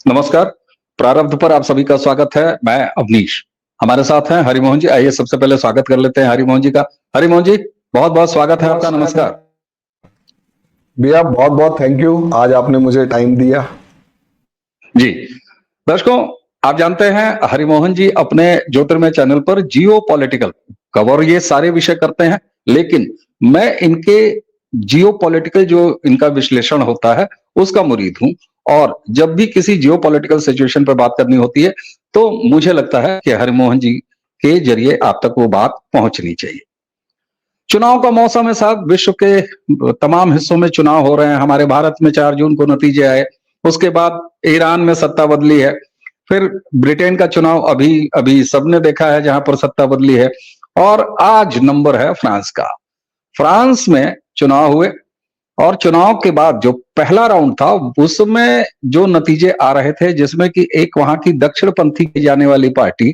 नमस्कार। प्रारब्ध पर आप सभी का स्वागत है। मैं अवनीश, हमारे साथ हैं हरिमोहन जी। आइए सबसे पहले स्वागत कर लेते हैं हरिमोहन जी का। हरिमोहन जी, बहुत बहुत स्वागत है आपका। नमस्कार भैया, बहुत बहुत थैंक यू, आज आपने मुझे टाइम दिया। जी। दर्शकों, आप जानते हैं हरिमोहन जी अपने ज्योतिर्मय चैनल पर जियो पॉलिटिकल कवर ये सारे विषय करते हैं, लेकिन मैं इनके जियो पॉलिटिकल जो इनका विश्लेषण होता है उसका मुरीद हूं। और जब भी किसी जियो पॉलिटिकल सिचुएशन पर बात करनी होती है तो मुझे लगता है कि हरिमोहन जी के जरिए आप तक वो बात पहुंचनी चाहिए। चुनाव का मौसम है साहब, विश्व के तमाम हिस्सों में चुनाव हो रहे हैं। हमारे भारत में 4 जून को नतीजे आए, उसके बाद ईरान में सत्ता बदली है, फिर ब्रिटेन का चुनाव अभी अभी सबने देखा है जहां पर सत्ता बदली है, और आज नंबर है फ्रांस का। फ्रांस में चुनाव हुए और चुनाव के बाद जो पहला राउंड था उसमें जो नतीजे आ रहे थे, जिसमें कि एक वहां की दक्षिणपंथी की जाने वाली पार्टी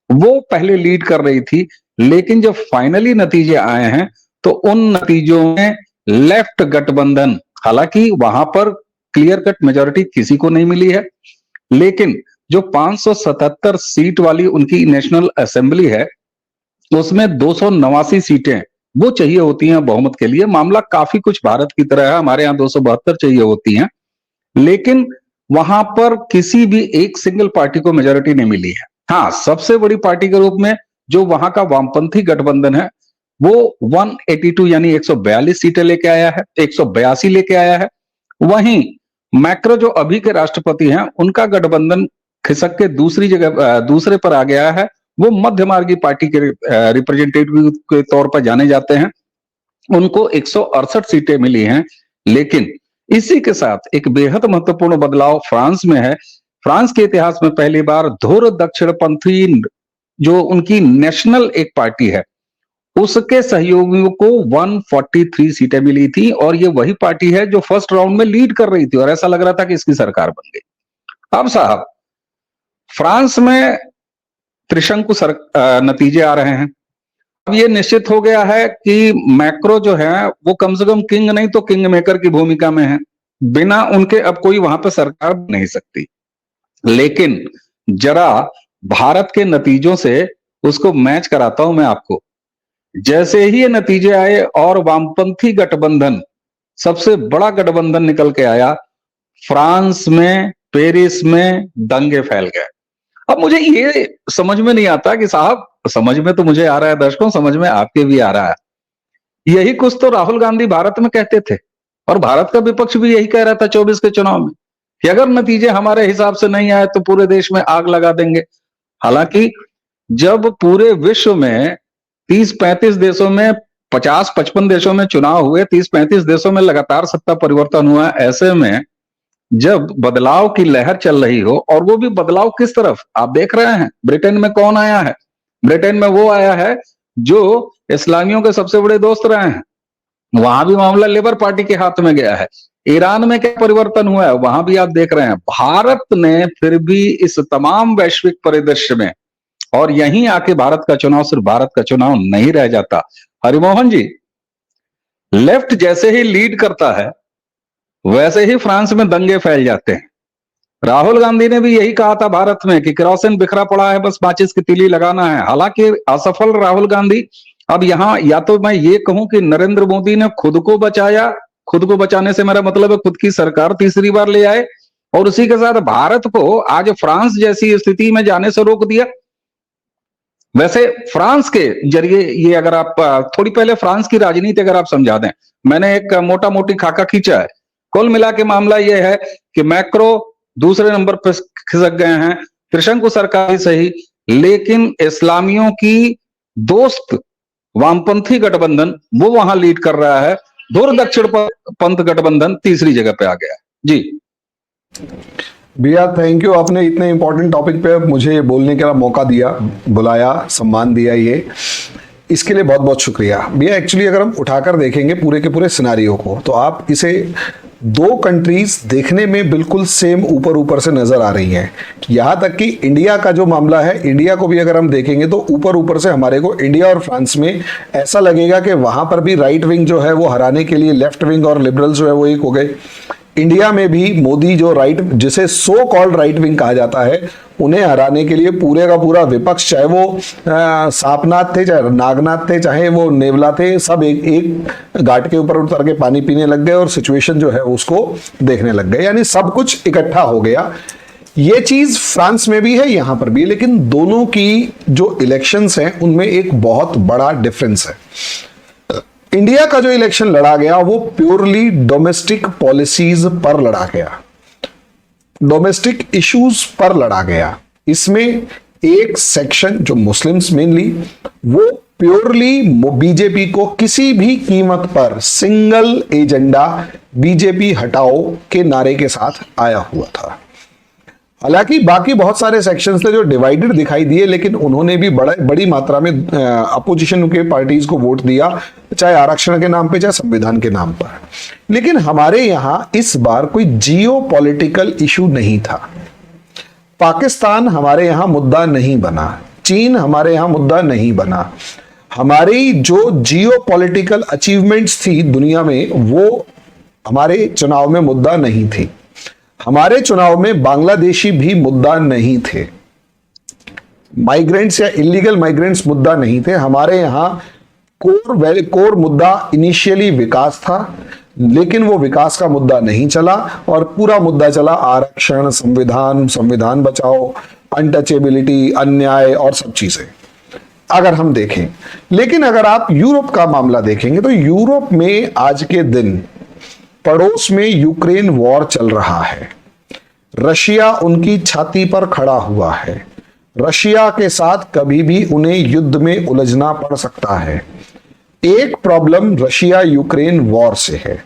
वो पहले लीड कर रही थी, लेकिन जब फाइनली नतीजे आए हैं तो उन नतीजों में लेफ्ट गठबंधन, हालांकि वहां पर क्लियर कट मेजोरिटी किसी को नहीं मिली है, लेकिन जो 577 सीट वाली उनकी नेशनल असेंबली है उसमें 289 सीटें वो चाहिए होती हैं बहुमत के लिए। मामला काफी कुछ भारत की तरह है, हमारे यहाँ 272 चाहिए होती हैं, लेकिन वहां पर किसी भी एक सिंगल पार्टी को मेजोरिटी नहीं मिली है। हाँ, सबसे बड़ी पार्टी के रूप में जो वहां का वामपंथी गठबंधन है वो 182 यानी 142 सीटें लेके आया है, 182 लेके आया है। वहीं मैक्रो जो अभी के राष्ट्रपति हैं उनका गठबंधन खिसक के दूसरी जगह दूसरे पर आ गया है। वो मध्य मार्गी पार्टी के रिप्रेजेंटेटिव के तौर पर जाने जाते हैं, उनको 168 सीटें मिली हैं। लेकिन इसी के साथ एक बेहद महत्वपूर्ण बदलाव फ्रांस में है। फ्रांस के इतिहास में पहली बार धुर दक्षिणपंथी जो उनकी नेशनल एक पार्टी है उसके सहयोगियों को 143 सीटें मिली थी, और ये वही पार्टी है जो फर्स्ट राउंड में लीड कर रही थी और ऐसा लग रहा था कि इसकी सरकार बन गई। अब साहब, फ्रांस में त्रिशंकु नतीजे आ रहे हैं। अब ये निश्चित हो गया है कि मैक्रो जो है वो कम से कम किंग नहीं तो किंग मेकर की भूमिका में है। बिना उनके अब कोई वहां पर सरकार बन नहीं सकती। लेकिन जरा भारत के नतीजों से उसको मैच कराता हूं मैं आपको। जैसे ही ये नतीजे आए और वामपंथी गठबंधन सबसे बड़ा गठबंधन निकल के आया, फ्रांस में पेरिस में दंगे फैल गए। अब मुझे ये समझ में नहीं आता कि साहब, समझ में तो मुझे आ रहा है, दर्शकों समझ में आपके भी आ रहा है, यही कुछ तो राहुल गांधी भारत में कहते थे और भारत का विपक्ष भी यही कह रहा था 24 के चुनाव में कि अगर नतीजे हमारे हिसाब से नहीं आए तो पूरे देश में आग लगा देंगे। हालांकि जब पूरे विश्व में 30-35 देशों में 50-55 देशों में चुनाव हुए, 30-35 देशों में लगातार सत्ता परिवर्तन हुआ, ऐसे में जब बदलाव की लहर चल रही हो, और वो भी बदलाव किस तरफ आप देख रहे हैं। ब्रिटेन में कौन आया है? ब्रिटेन में वो आया है जो इस्लामियों के सबसे बड़े दोस्त रहे हैं, वहां भी मामला लेबर पार्टी के हाथ में गया है। ईरान में क्या परिवर्तन हुआ है वहां भी आप देख रहे हैं। भारत ने फिर भी इस तमाम वैश्विक परिदृश्य में, और यहीं आके भारत का चुनाव सिर्फ भारत का चुनाव नहीं रह जाता। हरिमोहन जी, लेफ्ट जैसे ही लीड करता है वैसे ही फ्रांस में दंगे फैल जाते हैं। राहुल गांधी ने भी यही कहा था भारत में कि केरोसिन बिखरा पड़ा है, बस माचिस की तीली लगाना है। हालांकि असफल राहुल गांधी। अब यहां या तो मैं ये कहूं कि नरेंद्र मोदी ने खुद को बचाया, खुद को बचाने से मेरा मतलब है खुद की सरकार तीसरी बार ले आए, और उसी के साथ भारत को आज फ्रांस जैसी स्थिति में जाने से रोक दिया। वैसे फ्रांस के जरिए ये, अगर आप थोड़ी पहले फ्रांस की राजनीति अगर आप समझा दें, मैंने एक मोटा मोटी खाका खींचा है। कुल मिला के मामला यह है कि मैक्रो दूसरे नंबर पर खिसक गए हैं, त्रिशंकु सरकार ही सही, लेकिन इस्लामियों की दोस्त वामपंथी गठबंधन वो वहां लीड कर रहा है। दूर दक्षिण पंथ गठबंधन तीसरी जगह पे आ गया है। जी भैया, थैंक यू, आपने इतने इंपॉर्टेंट टॉपिक पे मुझे बोलने का मौका दिया, बुलाया, सम्मान दिया, ये इसके लिए बहुत बहुत शुक्रिया भैया। एक्चुअली अगर हम उठाकर देखेंगे पूरे के पूरे सिनारियो को, तो आप इसे दो कंट्रीज देखने में बिल्कुल सेम ऊपर ऊपर से नजर आ रही हैं। यहाँ तक कि इंडिया का जो मामला है, इंडिया को भी अगर हम देखेंगे तो ऊपर ऊपर से हमारे को इंडिया और फ्रांस में ऐसा लगेगा कि वहां पर भी राइट विंग जो है वो हराने के लिए लेफ्ट विंग और लिबरल जो है वो एक हो गए। इंडिया में भी मोदी जो राइट, जिसे सो कॉल्ड राइट विंग कहा जाता है, उन्हें हराने के लिए पूरे का पूरा विपक्ष, चाहे वो सांपनाथ थे, चाहे नागनाथ थे, चाहे वो नेवला थे, सब एक घाट के ऊपर उतर के पानी पीने लग गए और सिचुएशन जो है उसको देखने लग गए। यानी सब कुछ इकट्ठा हो गया। ये चीज फ्रांस में भी है, यहां पर भी है, लेकिन दोनों की जो इलेक्शंस हैं उनमें एक बहुत बड़ा डिफरेंस है। इंडिया का जो इलेक्शन लड़ा गया वो प्योरली डोमेस्टिक पॉलिसीज पर लड़ा गया, डोमेस्टिक इश्यूज पर लड़ा गया। इसमें एक सेक्शन जो मुस्लिम्स मेनली, वो प्योरली बीजेपी को किसी भी कीमत पर सिंगल एजेंडा बीजेपी हटाओ के नारे के साथ आया हुआ था। हालांकि बाकी बहुत सारे सेक्शंस थे जो डिवाइडेड दिखाई दिए, लेकिन उन्होंने भी बड़ी मात्रा में अपोजिशन के पार्टीज को वोट दिया, चाहे आरक्षण के नाम पे चाहे संविधान के नाम पर। लेकिन हमारे यहां इस बार कोई जियो पॉलिटिकल इशू नहीं था। पाकिस्तान हमारे यहां मुद्दा नहीं बना, चीन हमारे यहां मुद्दा नहीं बना। हमारी जो जियो पॉलिटिकल अचीवमेंट्स थी दुनिया में, वो हमारे चुनाव में मुद्दा नहीं थी। हमारे चुनाव में बांग्लादेशी भी मुद्दा नहीं थे, माइग्रेंट्स या इलीगल माइग्रेंट्स मुद्दा नहीं थे। हमारे यहां कोर मुद्दा इनिशियली विकास था, लेकिन वो विकास का मुद्दा नहीं चला और पूरा मुद्दा चला आरक्षण, संविधान, संविधान बचाओ, अनटचेबिलिटी, अन्याय और सब चीजें अगर हम देखें। लेकिन अगर आप यूरोप का मामला देखेंगे तो यूरोप में आज के दिन पड़ोस में यूक्रेन वॉर चल रहा है, रशिया उनकी छाती पर खड़ा हुआ है, रशिया के साथ कभी भी उन्हें युद्ध में उलझना पड़ सकता है। एक प्रॉब्लम रशिया यूक्रेन वॉर से है,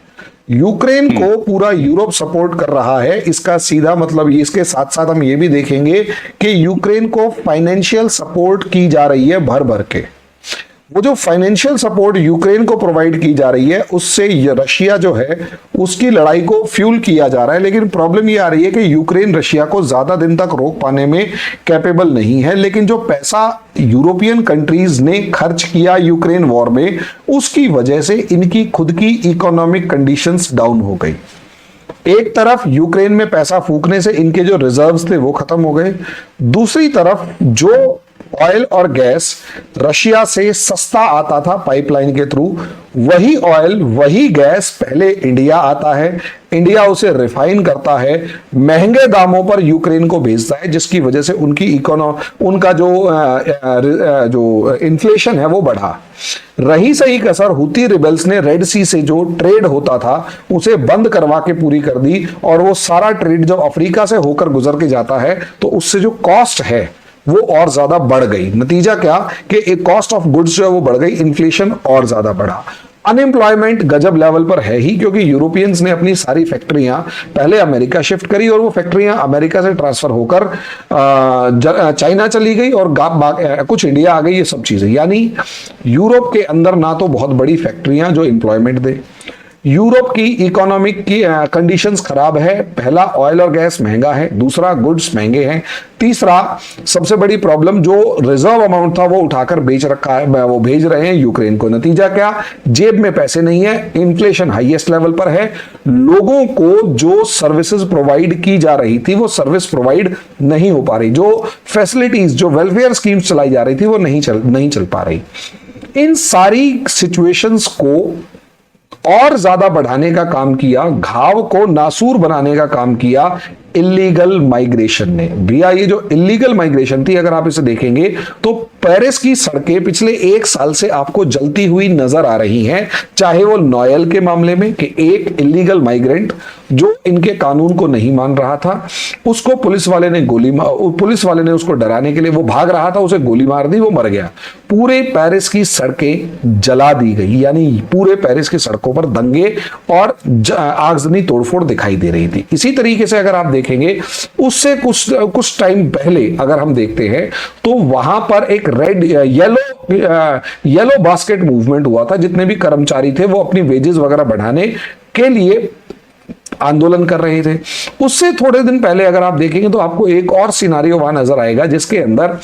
यूक्रेन को पूरा यूरोप सपोर्ट कर रहा है। इसका सीधा मतलब, इसके साथ साथ हम ये भी देखेंगे कि यूक्रेन को फाइनेंशियल सपोर्ट की जा रही है भर भर के। वो जो फाइनेंशियल सपोर्ट यूक्रेन को प्रोवाइड की जा रही है, उससे रशिया जो है उसकी लड़ाई को फ्यूल किया जा रहा है। लेकिन प्रॉब्लम ये आ रही है कि यूक्रेन रशिया को ज्यादा दिन तक रोक पाने में कैपेबल नहीं है। लेकिन जो पैसा यूरोपियन कंट्रीज ने खर्च किया यूक्रेन वॉर में, उसकी वजह से इनकी खुद की इकोनॉमिक कंडीशंस डाउन हो गई। एक तरफ यूक्रेन में पैसा फूकने से इनके जो रिजर्व्स थे वो खत्म हो गए, दूसरी तरफ जो ऑयल और गैस रशिया से सस्ता आता था पाइपलाइन के थ्रू, वही ऑयल वही गैस पहले इंडिया आता है, इंडिया उसे रिफाइन करता है, महंगे दामों पर यूक्रेन को भेजता है, जिसकी वजह से उनका जो इन्फ्लेशन है वो बढ़ा। रही सही कसर हुती रिबेल्स ने रेड सी से जो ट्रेड होता था उसे बंद करवा के पूरी कर दी, और वो सारा ट्रेड जो अफ्रीका से होकर गुजर के जाता है तो उससे जो कॉस्ट है वो और ज्यादा बढ़ गई। नतीजा क्या कि एक कॉस्ट ऑफ गुड्स जो है वो बढ़ गई, इन्फ्लेशन और ज्यादा बढ़ा। अनएम्प्लॉयमेंट गजब लेवल पर है ही, क्योंकि यूरोपियंस ने अपनी सारी फैक्ट्रियां पहले अमेरिका शिफ्ट करी और वो फैक्ट्रियां अमेरिका से ट्रांसफर होकर चाइना चली गई और कुछ इंडिया आ गई, ये सब चीजें। यानी यूरोप के अंदर ना तो बहुत बड़ी फैक्ट्रियां जो एम्प्लॉयमेंट दे, यूरोप की इकोनॉमिक की कंडीशंस खराब है। पहला, ऑयल और गैस महंगा है, दूसरा गुड्स महंगे हैं, तीसरा सबसे बड़ी प्रॉब्लम जो रिजर्व अमाउंट था वो उठाकर बेच रखा है, वो भेज रहे हैं यूक्रेन को। नतीजा क्या, जेब में पैसे नहीं है, इन्फ्लेशन हाईएस्ट लेवल पर है, लोगों को जो सर्विसेज प्रोवाइड की जा रही थी वो सर्विस प्रोवाइड नहीं हो पा रही, जो फैसिलिटीज, जो वेलफेयर स्कीम्स चलाई जा रही थी वो नहीं चल पा रही। इन सारी सिचुएशंस को और ज्यादा बढ़ाने का काम किया, घाव को नासूर बनाने का काम किया इलीगल माइग्रेशन ने। भैया ये जो इलीगल माइग्रेशन थी, अगर आप इसे देखेंगे तो पेरिस की सड़कें पिछले एक साल से आपको जलती हुई नजर आ रही हैं। चाहे वो नोएल के मामले में कि एक इलीगल माइग्रेंट जो इनके कानून को नहीं मान रहा था, उसको पुलिस वाले ने उसको डराने के लिए, वो भाग रहा था, उसे गोली मार दी, वो मर गया। पूरे पेरिस की सड़कें जला दी गई, यानी पूरे पेरिस की सड़कों पर दंगे और आगजनी तोड़फोड़ दिखाई दे रही थी। इसी तरीके से अगर आप देखेंगे उससे कुछ टाइम पहले अगर हम देखते हैं तो वहां पर एक रेड येलो बास्केट मूवमेंट हुआ था। जितने भी कर्मचारी थे वो अपनी वेजेस वगैरह बढ़ाने के लिए आंदोलन कर रहे थे। उससे थोड़े दिन पहले अगर आप देखेंगे तो आपको एक और सिनारियो वहां नजर आएगा जिसके अंदर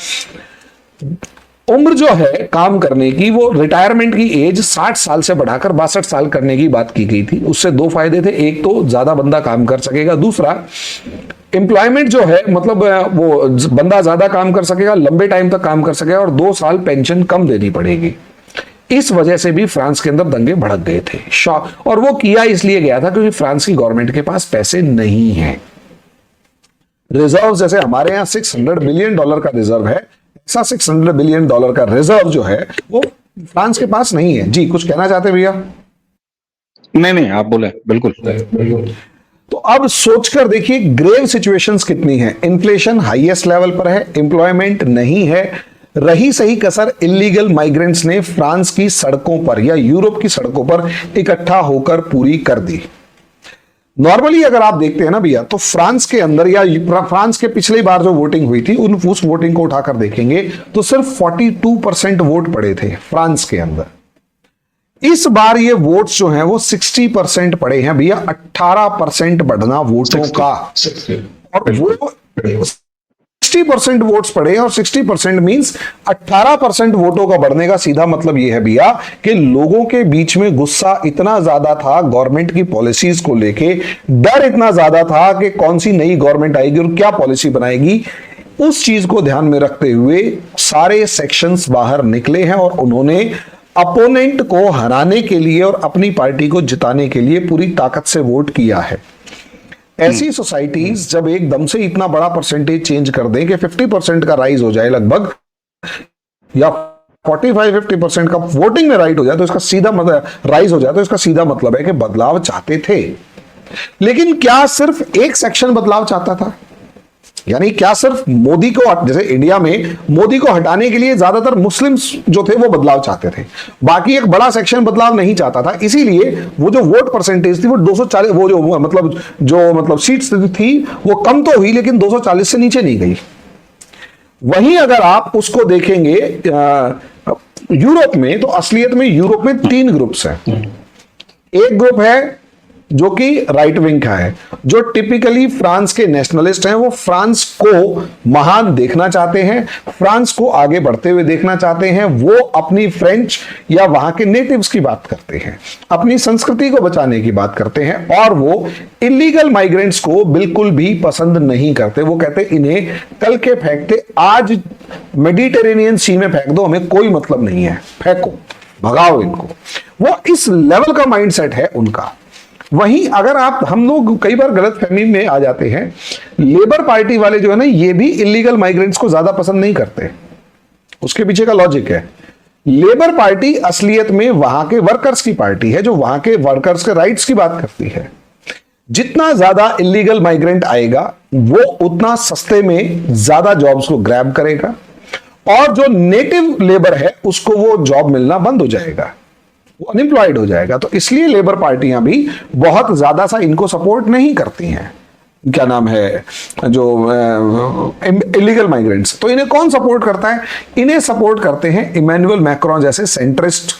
उम्र जो है काम करने की, वो रिटायरमेंट की एज 60 साल से बढ़ाकर 62 साल करने की बात की गई थी। उससे दो फायदे थे, एक तो ज्यादा बंदा काम कर सकेगा, दूसरा एम्प्लॉयमेंट जो है मतलब वो बंदा ज्यादा काम कर सकेगा, लंबे टाइम तक काम कर सकेगा, और 2 साल पेंशन कम देनी पड़ेगी। इस वजह से भी फ्रांस के अंदर दंगे भड़क गए थे। और वो किया इसलिए गया था क्योंकि फ्रांस की गवर्नमेंट के पास पैसे नहीं है। रिजर्व जैसे हमारे यहां $600 बिलियन का रिजर्व है, ऐसा $600 बिलियन का रिजर्व जो है वो फ्रांस के पास नहीं है। जी कुछ कहना चाहते भैया? नहीं, आप बोले, बिल्कुल। तो अब सोचकर देखिए ग्रेव सिचुएशंस कितनी है। इन्फ्लेशन हाईएस्ट लेवल पर है, एम्प्लॉयमेंट नहीं है, रही सही कसर इलीगल माइग्रेंट्स ने फ्रांस की सड़कों पर या यूरोप की सड़कों पर इकट्ठा होकर पूरी कर दी। नॉर्मली अगर आप देखते हैं ना भैया, तो फ्रांस के अंदर या फ्रांस के पिछली बार जो वोटिंग हुई थी उस वोटिंग को उठाकर देखेंगे तो सिर्फ 42% वोट पड़े थे फ्रांस के अंदर। इस बार ये वोट्स जो हैं वो 60% पड़े हैं भैया, 18% बढ़ना वोटों का। और वो 60% वोट्स पड़े और 60% मींस 18% वोटों का बढ़ने का सीधा मतलब यह है भैया कि लोगों के बीच में गुस्सा इतना ज्यादा था गवर्नमेंट की पॉलिसीज को लेके, डर इतना ज्यादा था कि कौन सी नई गवर्नमेंट आएगी और क्या पॉलिसी बनाएगी। उस चीज को ध्यान में रखते हुए सारे सेक्शंस बाहर निकले हैं और उन्होंने अपोनेंट को हराने के लिए और अपनी पार्टी को जिताने के लिए पूरी ताकत से वोट किया है। ऐसी सोसाइटीज जब एकदम से इतना बड़ा परसेंटेज चेंज कर दें कि 50% का राइज हो जाए लगभग, या 45-50% का वोटिंग में राइट हो जाए, तो इसका सीधा मतलब राइज हो जाए, तो इसका सीधा मतलब है कि बदलाव चाहते थे। लेकिन क्या सिर्फ एक सेक्शन बदलाव चाहता था? यानी क्या सिर्फ मोदी को, जैसे इंडिया में मोदी को हटाने के लिए ज्यादातर मुस्लिम्स जो थे वो बदलाव चाहते थे, बाकी एक बड़ा सेक्शन बदलाव नहीं चाहता था। इसीलिए वो जो वोट परसेंटेज थी वो 240, वो जो मतलब सीट्स थी वो कम तो हुई लेकिन 240 से नीचे नहीं गई। वहीं अगर आप उसको देखेंगे यूरोप में, तो असलियत में यूरोप में 3 ग्रुप्स हैं। एक ग्रुप है जो कि राइट विंग का है, जो टिपिकली फ्रांस के नेशनलिस्ट हैं। वो फ्रांस को महान देखना चाहते हैं, फ्रांस को आगे बढ़ते हुए देखना चाहते हैं। वो अपनी फ्रेंच या वहां के नेटिव्स की बात करते हैं, अपनी संस्कृति को बचाने की बात करते हैं, और वो इलीगल माइग्रेंट्स को बिल्कुल भी पसंद नहीं करते। वो कहते इन्हें कल के फेंकते आज मेडिटेरेनियन सी में फेंक दो, हमें कोई मतलब नहीं है, फेंको, भगाओ इनको। वो इस लेवल का माइंडसेट है उनका। वहीं अगर हम लोग कई बार गलतफहमी में आ जाते हैं, लेबर पार्टी वाले जो है ना, ये भी इलीगल माइग्रेंट्स को ज्यादा पसंद नहीं करते। उसके पीछे का लॉजिक है, लेबर पार्टी असलियत में वहां के वर्कर्स की पार्टी है, जो वहां के वर्कर्स के राइट्स की बात करती है। जितना ज्यादा इलीगल माइग्रेंट आएगा वो उतना सस्ते में ज्यादा जॉब्स को ग्रैब करेगा, और जो नेटिव लेबर है उसको वो जॉब मिलना बंद हो जाएगा, वो अनएम्प्लॉयड हो जाएगा। तो इसलिए लेबर पार्टियां भी बहुत ज्यादा सा इनको सपोर्ट नहीं करती हैं, क्या नाम है, जो इलीगल माइग्रेंट्स। तो इन्हें कौन सपोर्ट करता है? इन्हें सपोर्ट करते हैं इमैनुअल मैक्रोन जैसे सेंट्रिस्ट,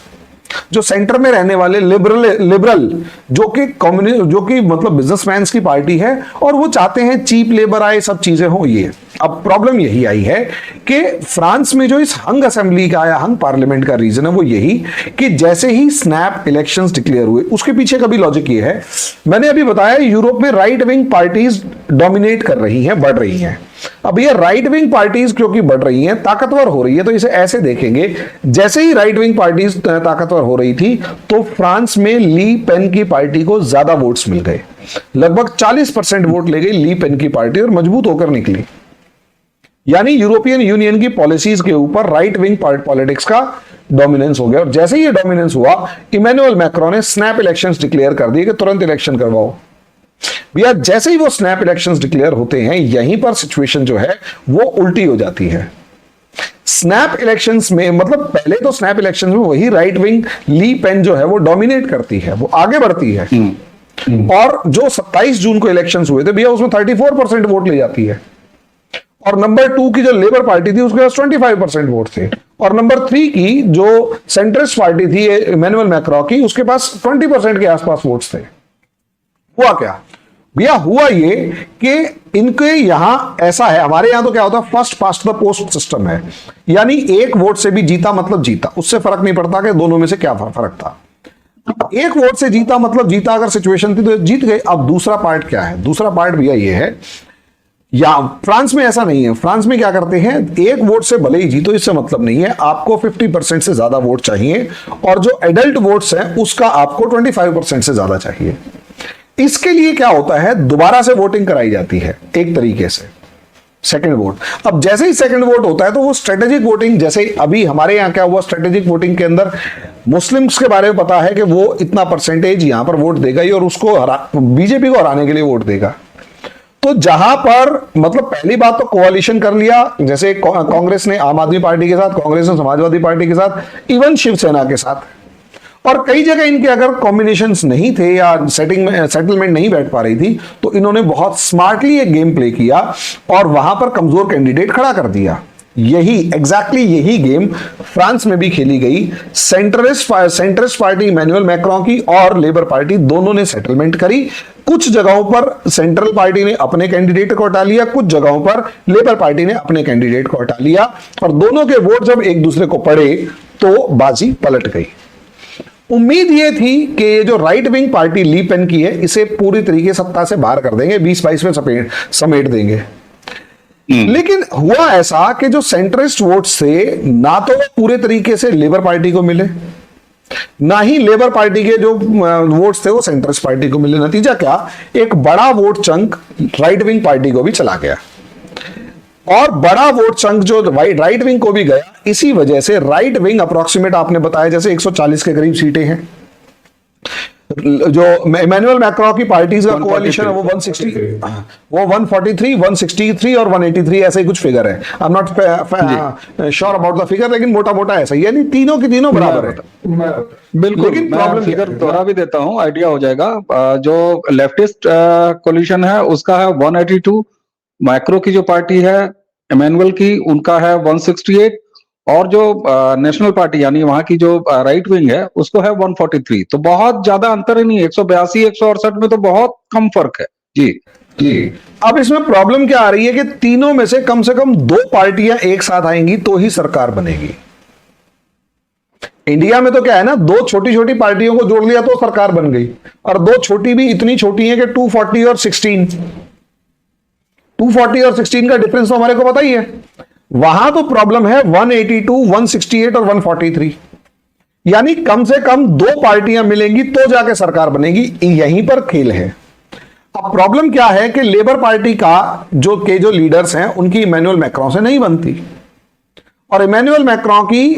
जो सेंटर में रहने वाले लिबरल जो कि मतलब बिजनेसमैन्स की पार्टी है, और वो चाहते हैं चीप लेबर आए, सब चीजें हो। ये अब प्रॉब्लम यही आई है कि फ्रांस में जो इस हंग असेंबली का या हंग पार्लियामेंट का रीजन है वो यही कि जैसे ही स्नैप इलेक्शंस डिक्लेयर हुए, उसके पीछे का भी लॉजिक ये है, मैंने अभी बताया यूरोप में राइट विंग पार्टीज डोमिनेट कर रही हैं, बढ़ रही हैं। अब ये राइट विंग पार्टीज क्योंकि बढ़ रही हैं, ताकतवर हो रही है, तो इसे ऐसे देखेंगे, जैसे ही राइट विंग पार्टीज ताकतवर हो रही थी तो फ्रांस में ली पेन की पार्टी को ज्यादा वोट्स मिल गए, लगभग 40% वोट ले गई ली पेन की पार्टी और मजबूत होकर निकली। यानी यूरोपियन यूनियन की पॉलिसीज के ऊपर राइट विंग पॉलिटिक्स का डोमिनेंस हो गया, और जैसे ही ये डोमिनेंस हुआ, इमैनुअल मैक्रोन ने स्नैप इलेक्शंस डिक्लेयर कर दिए कि तुरंत इलेक्शन करवाओ। भैया जैसे ही वो स्नैप इलेक्शंस डिक्लेयर होते हैं, यहीं पर सिचुएशन जो है वो उल्टी हो जाती है। स्नैप इलेक्शंस में, मतलब पहले तो स्नैप इलेक्शंस में वही राइट विंग ली पेन जो है वो डोमिनेट करती है, वो आगे बढ़ती है। और जो 27 जून को इलेक्शंस हुए थे भैया, उसमें 34% वोट ले जाती है, और नंबर 2 की जो लेबर पार्टी थी उसके पास 25% वोट थे, और नंबर 3 की जो सेंट्रिस्ट पार्टी थी इमैनुअल मैक्रोन की, उसके पास 20% के आसपास वोट्स थे। हुआ क्या? भैया हुआ ये कि इनके यहां ऐसा है, हमारे यहां तो क्या होता है, first past the post system है, यानी एक वोट से भी जीता मतलब जीता, उससे फर्क नहीं पड़ता कि दोनों में से क्या फर्क था। एक वोट से जीता मतलब जीता, अगर सिचुएशन थी तो जीत गए। अब दूसरा पार्ट क्या है, दूसरा पार्ट भैया ये है, या फ्रांस में ऐसा नहीं है। फ्रांस में क्या करते हैं, एक वोट से भले ही जीतो इससे मतलब नहीं है, आपको 50% से ज्यादा वोट चाहिए, और जो एडल्ट वोट्स हैं उसका आपको 25% से ज्यादा चाहिए। इसके लिए क्या होता है, दोबारा से वोटिंग कराई जाती है एक तरीके से, सेकंड वोट। अब जैसे ही सेकंड वोट होता है तो वो स्ट्रेटेजिक वोटिंग, जैसे अभी हमारे यहां क्या हुआ, स्ट्रेटेजिक वोटिंग के अंदर मुस्लिम्स के बारे में पता है कि वो इतना परसेंटेज यहां पर वोट देगा ही, और उसको बीजेपी को हराने के लिए वोट देगा। तो जहां पर मतलब पहली बात तो कोalition कर लिया, जैसे कांग्रेस ने आम आदमी पार्टी के साथ, कांग्रेस ने समाजवादी पार्टी के साथ, इवन शिवसेना के साथ, और कई जगह इनके अगर कॉम्बिनेशंस नहीं थे या सेटलमेंट नहीं बैठ पा रही थी, तो इन्होंने बहुत स्मार्टली एक गेम प्ले किया और वहां पर कमजोर कैंडिडेट खड़ा कर दिया। यही एग्जैक्टली यही गेम फ्रांस में भी खेली गई। सेंट्रिस्ट पार्टी इमैनुअल मैक्रों की और लेबर पार्टी दोनों ने सेटलमेंट करी। कुछ जगहों पर सेंट्रल पार्टी ने अपने कैंडिडेट को हटा लिया, कुछ जगहों पर लेबर पार्टी ने अपने कैंडिडेट को हटा लिया, और दोनों के वोट जब एक दूसरे को पड़े तो बाजी पलट गई। उम्मीद यह थी कि ये जो right wing party Le Pen की है, इसे पूरी तरीके सत्ता से बाहर कर देंगे, 2022 में समेट देंगे। लेकिन हुआ ऐसा कि जो सेंट्रिस्ट वोट्स थे, ना तो पूरे तरीके से लेबर पार्टी को मिले, ना ही लेबर पार्टी के जो वोट्स थे वो सेंट्रिस्ट पार्टी को मिले। नतीजा क्या, एक बड़ा vote chunk right wing party को भी चला गया, और बड़ा वोट चंक जो राइट विंग को भी गया। इसी वजह से राइट विंग अप्रोक्सीमेट आपने बताया जैसे 140 के करीब सीटें हैं। जो इमैनुअल मैक्रों की पार्टीज का कोalition है वो 160, वो 143, 163 और 183 ऐसे ही कुछ फिगर है। I am not sure about the figure, लेकिन मोटा मोटा ऐसा ही, यानी तीनों की तीनों बराबर है। बिल्कुल, लेकिन प्रॉब्लम फिगर दोहरा भी देता हूं, आइडिया हो जाएगा। जो लेफ्टिस्ट कोलिशन है उसका है 182, मैक्रो की जो पार्टी है इमैनुअल की, उनका है 168, और जो नेशनल पार्टी यानी वहां की जो राइट विंग है उसको है 143। तो बहुत ज्यादा अंतर ही नहीं है, 182 168 में तो बहुत कम फर्क है। जी जी। अब इसमें प्रॉब्लम क्या आ रही है कि तीनों में से कम 2 पार्टियां एक साथ आएंगी तो ही सरकार बनेगी। इंडिया में तो क्या है ना, 2 छोटी छोटी पार्टियों को जोड़ लिया तो सरकार बन गई, और 2 छोटी भी इतनी छोटी है कि 240 और 16, 240 और 16 का डिफरेंस तो हमारे को पता ही है। वहां तो प्रॉब्लम है 182, 168 और 143, यानी कम से कम 2 पार्टियां मिलेंगी तो जाके सरकार बनेगी। यहीं पर खेल है। अब प्रॉब्लम क्या है कि लेबर पार्टी का जो लीडर्स हैं उनकी इमैनुअल मैक्रों से नहीं बनती, और इमैनुअल मैक्रों की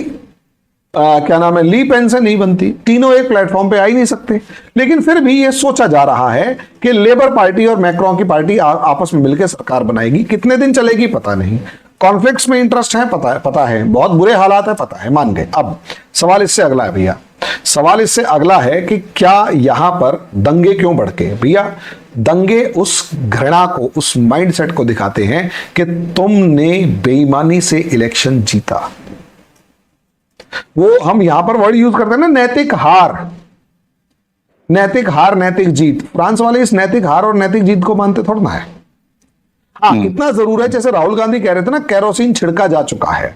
क्या नाम है, ली पेन से नहीं बनती। तीनों एक प्लेटफॉर्म पे आ ही नहीं सकते। लेकिन फिर भी ये सोचा जा रहा है कि लेबर पार्टी और मैक्रों की पार्टी आपस में मिलकर सरकार बनाएगी। कितने दिन चलेगी पता नहीं, कॉन्फ्लिक्ट्स में इंटरेस्ट है पता है, बहुत बुरे हालात है पता है, मान गए। अब सवाल इससे अगला है भैया, सवाल इससे अगला है कि क्या यहां पर दंगे क्यों भड़के। भैया दंगे उस घृणा को, उस माइंडसेट को दिखाते हैं कि तुमने बेईमानी से इलेक्शन जीता। वो हम यहां पर वर्ड यूज करते हैं ना, नैतिक हार, नैतिक हार नैतिक जीत। फ्रांस वाले इस नैतिक हार और नैतिक जीत को मानते थोड़ा ना है। हाँ, कितना जरूर है, जैसे राहुल गांधी कह रहे थे ना, कैरोसिन छिड़का जा चुका है।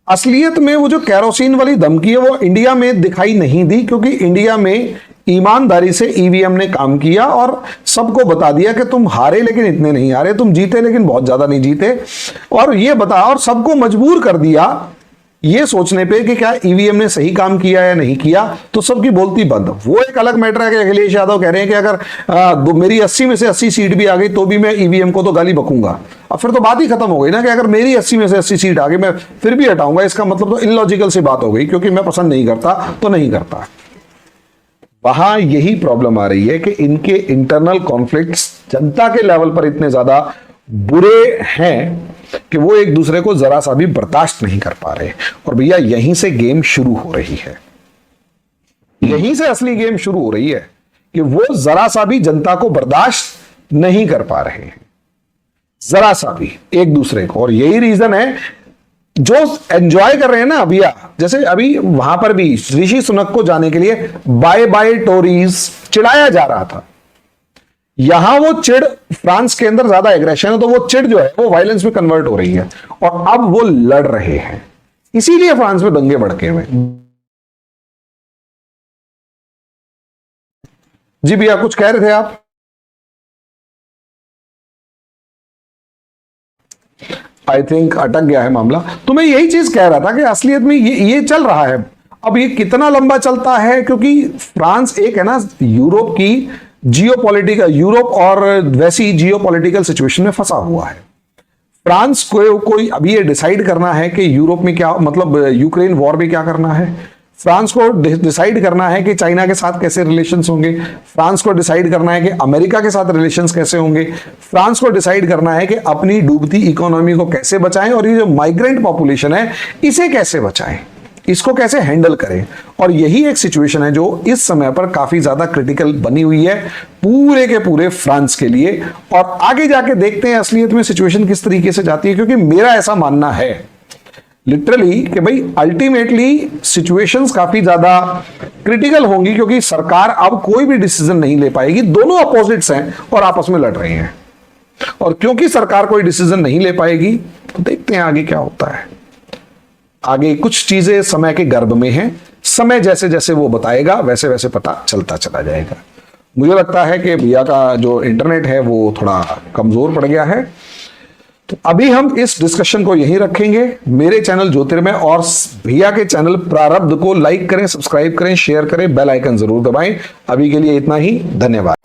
असलियत में वो जो कैरोसिन वाली धमकी है वो इंडिया में दिखाई नहीं दी, क्योंकि इंडिया में ईमानदारी से ईवीएम ने काम किया और सबको बता दिया कि तुम हारे लेकिन इतने नहीं हारे, तुम जीते लेकिन बहुत ज्यादा नहीं जीते, और ये बता, और सबको मजबूर कर दिया ये सोचने पे कि क्या ईवीएम ने सही काम किया या नहीं किया, तो सबकी बोलती बंद। वो एक अलग मैटर है कि अखिलेश यादव कह रहे हैं कि अगर मेरी 80 में से 80 सीट भी आ गई तो भी मैं ईवीएम को तो गाली बकूंगा। अब फिर तो बात ही खत्म हो गई ना, कि अगर मेरी 80 में से 80 सीट आ गई मैं फिर भी हटाऊंगा, इसका मतलब तो इलॉजिकल सी बात हो गई, क्योंकि मैं पसंद नहीं करता तो नहीं करता। वहां यही प्रॉब्लम आ रही है कि इनके इंटरनल कॉन्फ्लिक्ट्स जनता के लेवल पर इतने ज्यादा बुरे हैं कि वो एक दूसरे को जरा सा भी बर्दाश्त नहीं कर पा रहे। और भैया यहीं से गेम शुरू हो रही है, यहीं से असली गेम शुरू हो रही है कि वो जरा सा भी जनता को बर्दाश्त नहीं कर पा रहे हैं, जरा सा भी एक दूसरे को। और यही रीजन है जो एंजॉय कर रहे हैं ना भैया, जैसे अभी वहां पर भी ऋषि सुनक को जाने के लिए बाय बाय टोरीज चिढ़ाया जा रहा था। यहां वो चिढ़, फ्रांस के अंदर ज्यादा एग्रेशन है तो वो चिढ़ जो है वो वायलेंस में कन्वर्ट हो रही है और अब वो लड़ रहे हैं, इसीलिए फ्रांस में दंगे भड़के हुए। जी भैया कुछ कह रहे थे आप? आई थिंक अटक गया है मामला। तो मैं यही चीज कह रहा था कि असलियत में ये चल रहा है। अब ये कितना लंबा चलता है, क्योंकि फ्रांस एक है ना यूरोप की जियोपॉलिटिकल, यूरोप और वैसी जियोपॉलिटिकल सिचुएशन में फंसा हुआ है। फ्रांस को कोई अभी ये डिसाइड करना है कि यूरोप में क्या, मतलब यूक्रेन वॉर में क्या करना है। फ्रांस को डिसाइड करना है कि चाइना के साथ कैसे रिलेशंस होंगे। फ्रांस को डिसाइड करना है कि अमेरिका के साथ रिलेशंस कैसे होंगे। फ्रांस को डिसाइड करना है कि अपनी डूबती इकोनॉमी को कैसे बचाएं और ये जो माइग्रेंट पॉपुलेशन है इसे कैसे बचाएं, इसको कैसे हैंडल करें। और यही एक सिचुएशन है जो इस समय पर काफी ज्यादा क्रिटिकल बनी हुई है पूरे के पूरे फ्रांस के लिए। और आगे जाके देखते हैं असलियत में सिचुएशन किस तरीके से जाती है, क्योंकि मेरा ऐसा मानना है लिटरली कि भाई अल्टीमेटली सिचुएशंस काफी ज्यादा क्रिटिकल होंगी, क्योंकि सरकार अब कोई भी डिसीजन नहीं ले पाएगी। दोनों अपोजिट्स हैं और आपस में लड़ रहे हैं, और क्योंकि सरकार कोई डिसीजन नहीं ले पाएगी तो देखते हैं आगे क्या होता है। आगे कुछ चीजें समय के गर्भ में हैं, समय जैसे जैसे वो बताएगा वैसे वैसे पता चलता चला जाएगा। मुझे लगता है कि भैया का जो इंटरनेट है वो थोड़ा कमजोर पड़ गया है, तो अभी हम इस डिस्कशन को यहीं रखेंगे। मेरे चैनल ज्योतिर्मय और भैया के चैनल प्रारब्ध को लाइक करें, सब्सक्राइब करें, शेयर करें, बेल आइकन जरूर दबाएं। अभी के लिए इतना ही, धन्यवाद।